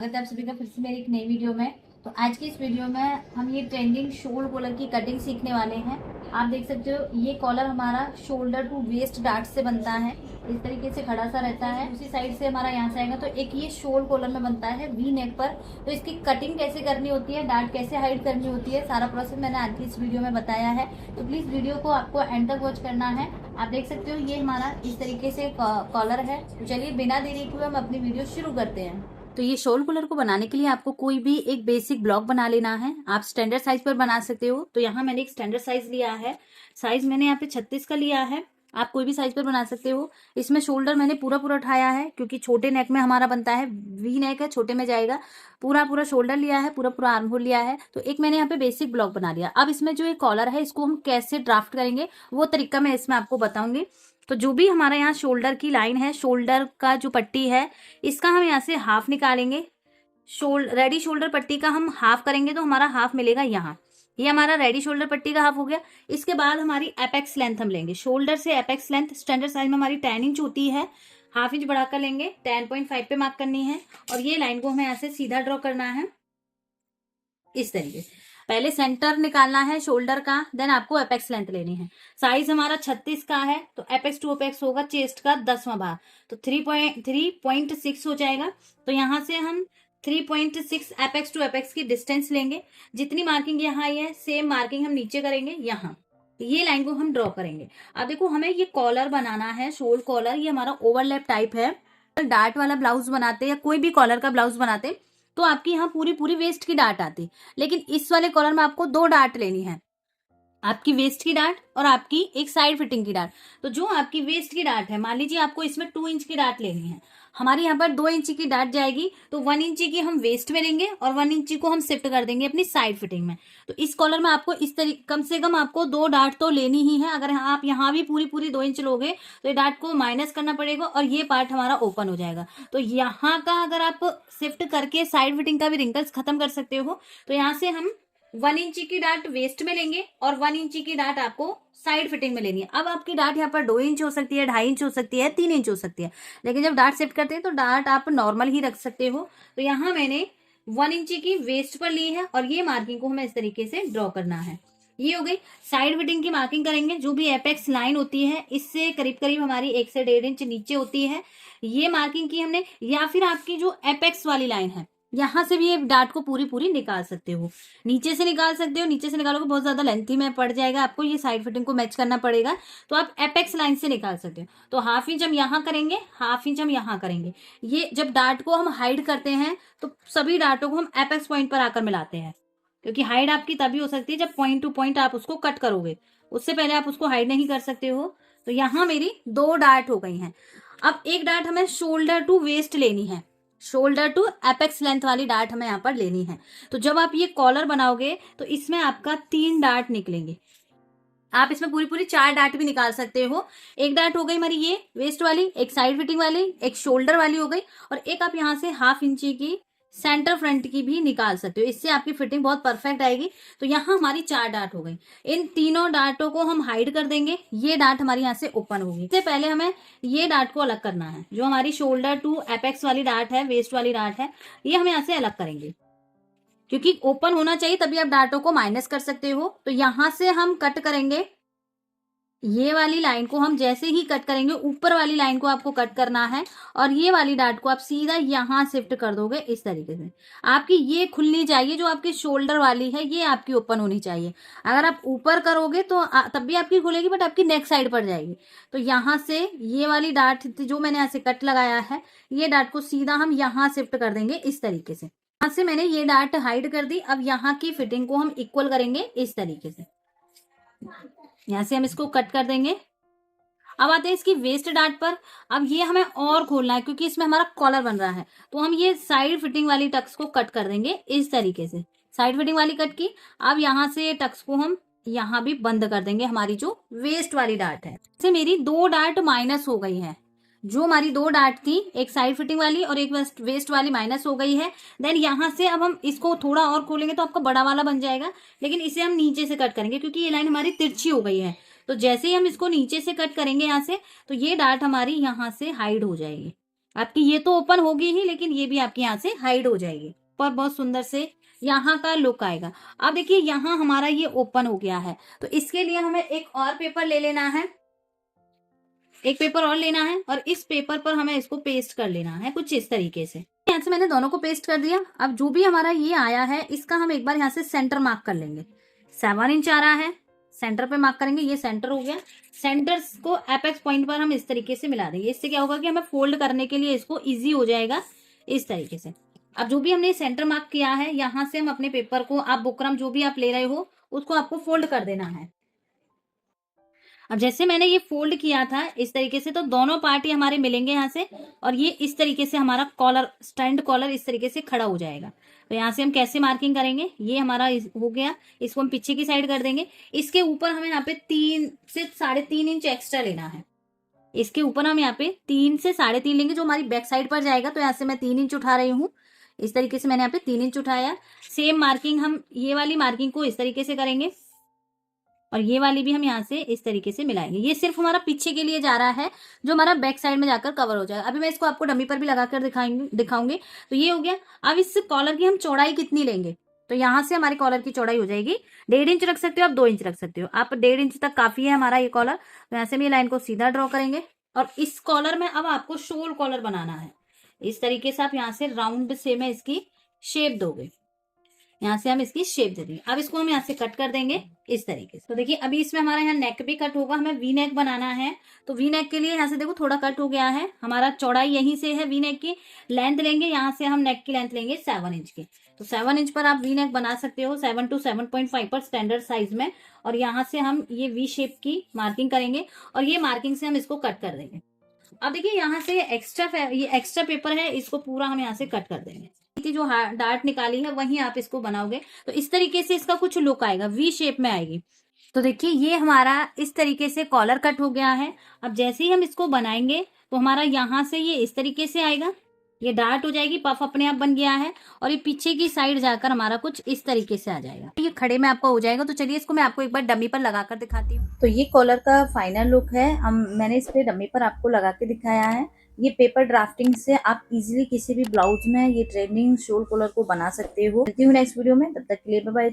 स्वागत है आप सभी का फिर से मेरी एक नई वीडियो में। तो आज की इस वीडियो में हम ये ट्रेंडिंग शोल्डर कॉलर की कटिंग सीखने वाले हैं। आप देख सकते हो ये कॉलर हमारा शोल्डर टू वेस्ट डार्ट से बनता है। इस तरीके से खड़ा सा रहता है। उसी साइड से हमारा यहाँ से आएगा तो एक ये शोल्डर कॉलर में बनता है वी नेक पर। तो इसकी कटिंग कैसे करनी होती है, डार्ट कैसे हाइड करनी होती है, सारा प्रोसेस मैंने आज की इस वीडियो में बताया है। तो प्लीज वीडियो को आपको एंड तक वॉच करना है। आप देख सकते हो ये हमारा इस तरीके से कॉलर है। तो चलिए बिना देरी के हम अपनी वीडियो शुरू करते हैं। तो ये शॉल कॉलर को बनाने के लिए आपको कोई भी एक बेसिक ब्लॉक बना लेना है। आप स्टैंडर्ड साइज पर बना सकते हो। तो यहाँ मैंने एक स्टैंडर्ड साइज लिया है। साइज मैंने यहाँ पे 36 का लिया है। आप कोई भी साइज पर बना सकते हो। इसमें शोल्डर मैंने पूरा पूरा उठाया है क्योंकि छोटे नेक में हमारा बनता है वी नेक है, छोटे में जाएगा। पूरा पूरा शोल्डर लिया है, पूरा पूरा आर्म होल लिया है। तो एक मैंने यहाँ पे बेसिक ब्लॉक बना लिया। अब इसमें जो ये कॉलर है इसको हम कैसे ड्राफ्ट करेंगे वो तरीका मैं इसमें आपको बताऊंगी। तो जो भी हमारा यहाँ शोल्डर की लाइन है, शोल्डर का जो पट्टी है, इसका हम यहाँ से हाफ निकालेंगे। रेडी शोल्डर पट्टी का हम हाफ करेंगे तो हमारा हाफ मिलेगा यहाँ। ये हमारा रेडी शोल्डर पट्टी का हाफ हो गया। इसके बाद हमारी एपेक्स लेंथ हम लेंगे। शोल्डर से एपेक्स लेंथ स्टैंडर्ड साइज में हमारी 10 इंच होती है। हाफ इंच बढ़ाकर लेंगे, 10.5 पे मार्क करनी है। और ये लाइन को हमें यहाँ से सीधा ड्रॉ करना है इस तरीके से। पहले सेंटर निकालना है शोल्डर का, देन आपको एपेक्स लेंथ लेनी है। साइज हमारा 36 का है तो एपेक्स टू एपेक्स होगा चेस्ट का 10वां भाग, तो 3.6 हो जाएगा। तो यहाँ से हम 3.6 एपेक्स टू एपेक्स की डिस्टेंस लेंगे। जितनी मार्किंग यहाँ आई है सेम मार्किंग हम नीचे करेंगे यहाँ। ये लाइन को हम ड्रॉ करेंगे। अब देखो हमें ये कॉलर बनाना है, शोल्डर कॉलर। ये हमारा ओवरलैप टाइप है। डार्ट वाला ब्लाउज बनाते या कोई भी कॉलर का ब्लाउज बनाते तो आपकी यहाँ पूरी पूरी वेस्ट की डार्ट आती, लेकिन इस वाले कॉलर में आपको 2 डार्ट लेनी है, आपकी वेस्ट की डार्ट और आपकी एक साइड फिटिंग की डार्ट। तो जो आपकी वेस्ट की डार्ट है, मान लीजिए आपको इसमें 2 इंच की डार्ट लेनी है, हमारी यहाँ पर 2 इंच की डार्ट जाएगी। तो 1 इंच की हम वेस्ट में लेंगे और 1 इंच को हम शिफ्ट कर देंगे अपनी साइड फिटिंग में। तो इस कॉलर में आपको इस तरीके कम से कम आपको 2 डार्ट तो लेनी ही है। अगर आप यहाँ भी पूरी पूरी 2 इंच लोगे तो ये डार्ट को माइनस करना पड़ेगा और ये पार्ट हमारा ओपन हो जाएगा। तो यहाँ का अगर आप शिफ्ट करके साइड फिटिंग का भी रिंकल्स खत्म कर सकते हो। तो यहाँ से हम 1 इंच की डार्ट वेस्ट में लेंगे और 1 इंच की डार्ट आपको साइड फिटिंग में लेनी है। अब आपकी डार्ट यहाँ पर 2 इंच हो सकती है, 2.5 इंच हो सकती है, 3 इंच हो सकती है, लेकिन जब डार्ट शिफ्ट करते हैं तो डार्ट आप नॉर्मल ही रख सकते हो। तो यहाँ मैंने 1 इंच की वेस्ट पर ली है और ये मार्किंग को हमें इस तरीके से ड्रॉ करना है। ये हो गई। साइड फिटिंग की मार्किंग करेंगे। जो भी एपेक्स लाइन होती है इससे करीब करीब हमारी 1 से 1.5 इंच नीचे होती है। ये मार्किंग की हमने, या फिर आपकी जो एपेक्स वाली लाइन है यहाँ से भी ये डार्ट को पूरी पूरी निकाल सकते हो, नीचे से निकाल सकते हो। नीचे से निकालोगे बहुत ज्यादा लेंथी में पड़ जाएगा, आपको ये साइड फिटिंग को मैच करना पड़ेगा। तो आप एपेक्स लाइन से निकाल सकते हो। तो हाफ इंच हम यहाँ करेंगे, हाफ इंच हम यहाँ करेंगे। ये जब डार्ट को हम हाइड करते हैं तो सभी डार्टों को हम एपेक्स पॉइंट पर आकर मिलाते हैं, क्योंकि हाइड आपकी तभी हो सकती है जब पॉइंट टू पॉइंट आप उसको कट करोगे। उससे पहले आप उसको हाइड नहीं कर सकते हो। तो यहाँ मेरी 2 डार्ट हो गई हैं। अब एक डार्ट हमें शोल्डर टू वेस्ट लेनी है। शोल्डर टू एपेक्स लेंथ वाली डार्ट हमें यहाँ पर लेनी है। तो जब आप ये कॉलर बनाओगे तो इसमें आपका 3 डार्ट निकलेंगे। आप इसमें पूरी पूरी 4 डार्ट भी निकाल सकते हो। एक डार्ट हो गई हमारी ये वेस्ट वाली, एक साइड फिटिंग वाली, एक शोल्डर वाली हो गई, और एक आप यहाँ से हाफ इंची की सेंटर फ्रंट की भी निकाल सकते हो। इससे आपकी फिटिंग बहुत परफेक्ट आएगी। तो यहाँ हमारी 4 डार्ट हो गई। इन तीनों डार्टों को हम हाइड कर देंगे। ये डार्ट हमारी यहाँ से ओपन होगी। इससे पहले हमें ये डार्ट को अलग करना है। जो हमारी शोल्डर टू एपेक्स वाली डार्ट है, वेस्ट वाली डार्ट है, ये हम यहाँ से अलग करेंगे, क्योंकि ओपन होना चाहिए तभी आप डार्टों को माइनस कर सकते हो। तो यहाँ से हम कट करेंगे। ये वाली लाइन को हम जैसे ही कट करेंगे, ऊपर वाली लाइन को आपको कट करना है और ये वाली डार्ट को आप सीधा यहाँ शिफ्ट कर दोगे इस तरीके से। आपकी ये खुलनी चाहिए, जो आपकी शोल्डर वाली है ये आपकी ओपन होनी चाहिए। अगर आप ऊपर करोगे तो तब भी आपकी खुलेगी, बट आपकी नेक साइड पर जाएगी। तो यहाँ से ये वाली डार्ट जो मैंने यहाँ से कट लगाया है, ये डार्ट को सीधा हम यहाँ शिफ्ट कर देंगे इस तरीके से। यहाँ से मैंने ये डार्ट हाइड कर दी। अब यहाँ की फिटिंग को हम इक्वल करेंगे इस तरीके से। यहाँ से हम इसको कट कर देंगे। अब आते हैं इसकी वेस्ट डार्ट पर। अब ये हमें और खोलना है क्योंकि इसमें हमारा कॉलर बन रहा है। तो हम ये साइड फिटिंग वाली टक्स को कट कर देंगे इस तरीके से। साइड फिटिंग वाली कट की। अब यहाँ से टक्स को हम यहाँ भी बंद कर देंगे, हमारी जो वेस्ट वाली डार्ट है। इससे मेरी 2 डार्ट माइनस हो गई है। जो हमारी 2 डार्ट थी, एक साइड फिटिंग वाली और एक वेस्ट वाली, माइनस हो गई है। देन यहाँ से अब हम इसको थोड़ा और खोलेंगे तो आपका बड़ा वाला बन जाएगा, लेकिन इसे हम नीचे से कट करेंगे क्योंकि ये लाइन हमारी तिरछी हो गई है। तो जैसे ही हम इसको नीचे से कट करेंगे यहाँ से, तो ये डार्ट हमारी यहाँ से हाइड हो जाएगी। आपकी ये तो ओपन होगी ही, लेकिन ये भी आपकी यहाँ से हाइड हो जाएगी, पर बहुत सुंदर से यहाँ का लुक आएगा। अब देखिए यहाँ हमारा ये ओपन हो गया है, तो इसके लिए हमें एक और पेपर ले लेना है, एक पेपर और लेना है, और इस पेपर पर हमें इसको पेस्ट कर लेना है कुछ इस तरीके से। यहाँ से मैंने दोनों को पेस्ट कर दिया। अब जो भी हमारा ये आया है, इसका हम एक बार यहाँ से सेंटर मार्क कर लेंगे। 7 इंच आ रहा है, सेंटर पे मार्क करेंगे, ये सेंटर हो गया। सेंटर्स को एपेक्स पॉइंट पर हम इस तरीके से मिला देंगे। इससे क्या होगा कि हमें फोल्ड करने के लिए इसको ईजी हो जाएगा इस तरीके से। अब जो भी हमने सेंटर मार्क किया है, यहाँ से हम अपने पेपर को, आप बुकरम जो भी आप ले रहे हो उसको आपको फोल्ड कर देना है। अब जैसे मैंने ये फोल्ड किया था इस तरीके से, तो दोनों पार्ट ही हमारे मिलेंगे यहाँ से, और ये इस तरीके से हमारा कॉलर, स्टैंड कॉलर इस तरीके से खड़ा हो जाएगा। तो यहाँ से हम कैसे मार्किंग करेंगे, ये हमारा हो गया, इसको हम पीछे की साइड कर देंगे। इसके ऊपर हमें यहाँ पे 3 से 3.5 इंच एक्स्ट्रा लेना है। इसके ऊपर हम यहाँ पे 3 से 3.5 लेंगे, जो हमारी बैक साइड पर जाएगा। तो यहाँ से मैं 3 इंच उठा रही हूँ, इस तरीके से मैंने यहाँ पे 3 इंच उठाया। सेम मार्किंग हम ये वाली मार्किंग को इस तरीके से करेंगे, और ये वाली भी हम यहाँ से इस तरीके से मिलाएंगे। ये सिर्फ हमारा पीछे के लिए जा रहा है, जो हमारा बैक साइड में जाकर कवर हो जाएगा। अभी मैं इसको आपको डमी पर भी लगाकर दिखाऊंगी। तो ये हो गया। अब इस कॉलर की हम चौड़ाई कितनी लेंगे, तो यहाँ से हमारी कॉलर की चौड़ाई हो जाएगी 1.5 इंच रख सकते हो आप, 2 इंच रख सकते हो आप। 1.5 इंच तक काफी है हमारा ये कॉलर। तो यहाँ से हम ये लाइन को सीधा ड्रॉ करेंगे, और इस कॉलर में अब आपको शोल कॉलर बनाना है। इस तरीके से आप यहाँ से राउंड से में इसकी शेप दोगे, यहाँ से हम इसकी शेप दे देंगे। अब इसको हम यहाँ से कट कर देंगे इस तरीके से। तो देखिए अभी इसमें हमारा यहाँ नेक भी कट होगा, हमें वी नेक बनाना है। तो वी नेक के लिए यहाँ से देखो थोड़ा कट हो गया है, हमारा चौड़ाई यहीं से है। वी नेक की लेंथ लेंगे, यहाँ से हम नेक की लेंथ लेंगे 7 इंच की। तो 7 इंच पर आप वी नेक बना सकते हो, 7 to 7.5 पर स्टैंडर्ड साइज में। और यहाँ से हम ये वी शेप की मार्किंग करेंगे, और ये मार्किंग से हम इसको कट कर देंगे। अब देखिए यहाँ से ये एक्स्ट्रा पेपर है, इसको पूरा हम यहाँ से कट कर देंगे। जो डार्ट निकाली है वहीं आप इसको बनाओगे, तो इस तरीके से इसका कुछ लुक आएगा, वी शेप में आएगी। तो देखिए ये हमारा इस तरीके से कॉलर कट हो गया है। अब जैसे ही हम इसको बनाएंगे, तो हमारा यहाँ से ये इस तरीके से आएगा, ये डार्ट हो जाएगी, पफ अपने आप बन गया है, और ये पीछे की साइड जाकर हमारा कुछ इस तरीके से आ जाएगा। ये खड़े में आपका हो जाएगा। तो चलिए इसको मैं आपको एक बार डमी पर लगाकर दिखाती हूँ। तो ये कॉलर का फाइनल लुक है, मैंने इस पे डमी पर आपको लगा के दिखाया है। ये पेपर ड्राफ्टिंग से आप इजीली किसी भी ब्लाउज में ये ट्रेंडिंग शोल कॉलर को बना सकते हो। मिलती हूँ नेक्स्ट वीडियो में, तब तक के लिए बाय बाय।